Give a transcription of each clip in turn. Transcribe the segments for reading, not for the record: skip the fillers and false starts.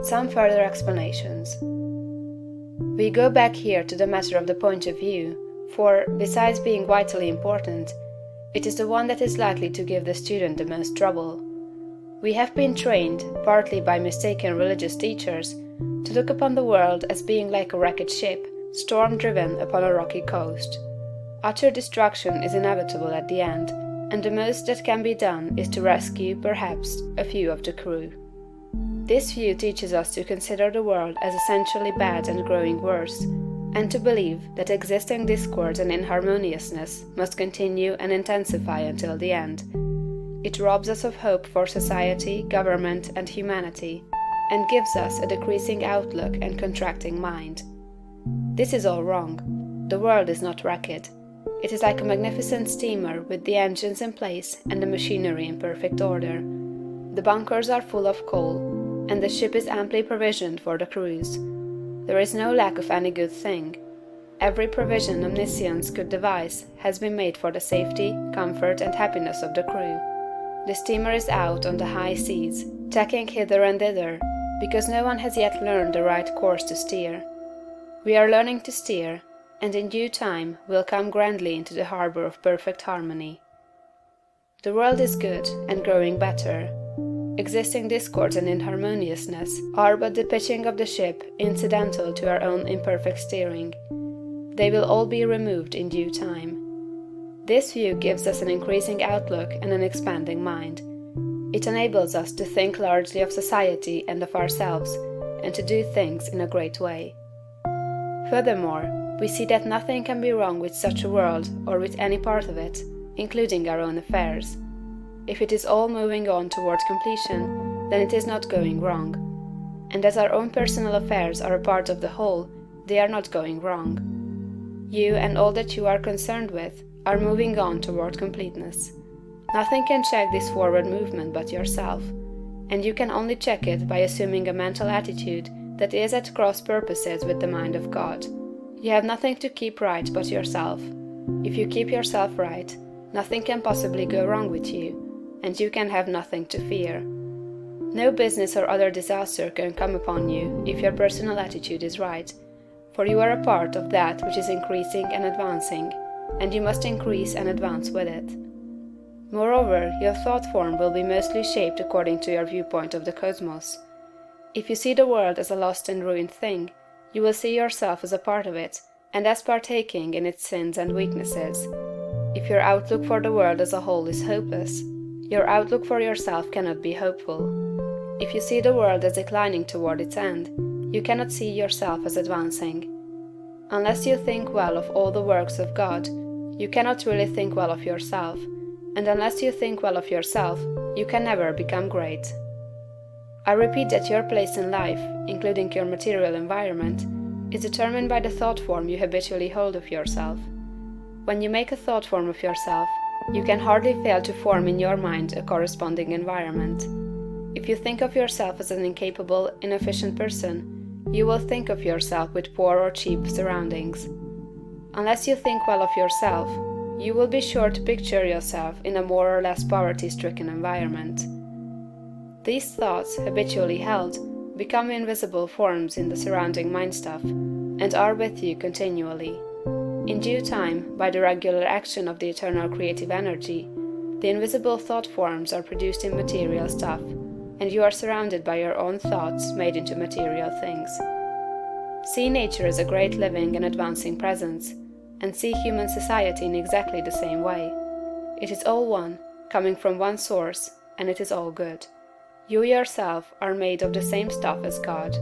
Some further explanations. We go back here to the matter of the point of view, for, besides being vitally important, it is the one that is likely to give the student the most trouble. We have been trained, partly by mistaken religious teachers, to look upon the world as being like a wrecked ship, storm-driven upon a rocky coast. Utter destruction is inevitable at the end, and the most that can be done is to rescue, perhaps, a few of the crew. This view teaches us to consider the world as essentially bad and growing worse, and to believe that existing discord and inharmoniousness must continue and intensify until the end. It robs us of hope for society, government, and humanity, and gives us a decreasing outlook and contracting mind. This is all wrong. The world is not wrecked. It is like a magnificent steamer with the engines in place and the machinery in perfect order. The bunkers are full of coal, and the ship is amply provisioned for the cruise. There is no lack of any good thing. Every provision omniscience could devise has been made for the safety, comfort, and happiness of the crew. The steamer is out on the high seas, tacking hither and thither, because no one has yet learned the right course to steer. We are learning to steer, and in due time will come grandly into the harbor of perfect harmony. The world is good and growing better. Existing discords and inharmoniousness are but the pitching of the ship incidental to our own imperfect steering. They will all be removed in due time. This view gives us an increasing outlook and an expanding mind. It enables us to think largely of society and of ourselves, and to do things in a great way. Furthermore, we see that nothing can be wrong with such a world or with any part of it, including our own affairs. If it is all moving on towards completion, then it is not going wrong. And as our own personal affairs are a part of the whole, they are not going wrong. You and all that you are concerned with are moving on toward completeness. Nothing can check this forward movement but yourself, and you can only check it by assuming a mental attitude that is at cross purposes with the mind of God. You have nothing to keep right but yourself. If you keep yourself right, nothing can possibly go wrong with you, and you can have nothing to fear. No business or other disaster can come upon you if your personal attitude is right, for you are a part of that which is increasing and advancing, and you must increase and advance with it. Moreover, your thought form will be mostly shaped according to your viewpoint of the cosmos. If you see the world as a lost and ruined thing, you will see yourself as a part of it, and as partaking in its sins and weaknesses. If your outlook for the world as a whole is hopeless, your outlook for yourself cannot be hopeful. If you see the world as declining toward its end, you cannot see yourself as advancing. Unless you think well of all the works of God, you cannot really think well of yourself, and unless you think well of yourself, you can never become great. I repeat that your place in life, including your material environment, is determined by the thought form you habitually hold of yourself. When you make a thought form of yourself, you can hardly fail to form in your mind a corresponding environment. If you think of yourself as an incapable, inefficient person, you will think of yourself with poor or cheap surroundings. Unless you think well of yourself, you will be sure to picture yourself in a more or less poverty-stricken environment. These thoughts, habitually held, become invisible forms in the surrounding mind stuff, and are with you continually. In due time, by the regular action of the eternal creative energy, the invisible thought forms are produced in material stuff, and you are surrounded by your own thoughts made into material things. See nature as a great living and advancing presence, and see human society in exactly the same way. It is all one, coming from one source, and it is all good. You yourself are made of the same stuff as God.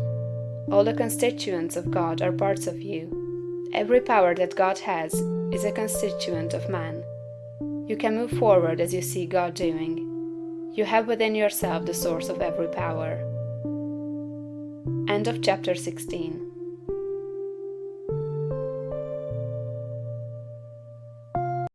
All the constituents of God are parts of you. Every power that God has is a constituent of man. You can move forward as you see God doing. You have within yourself the source of every power. End of chapter 16.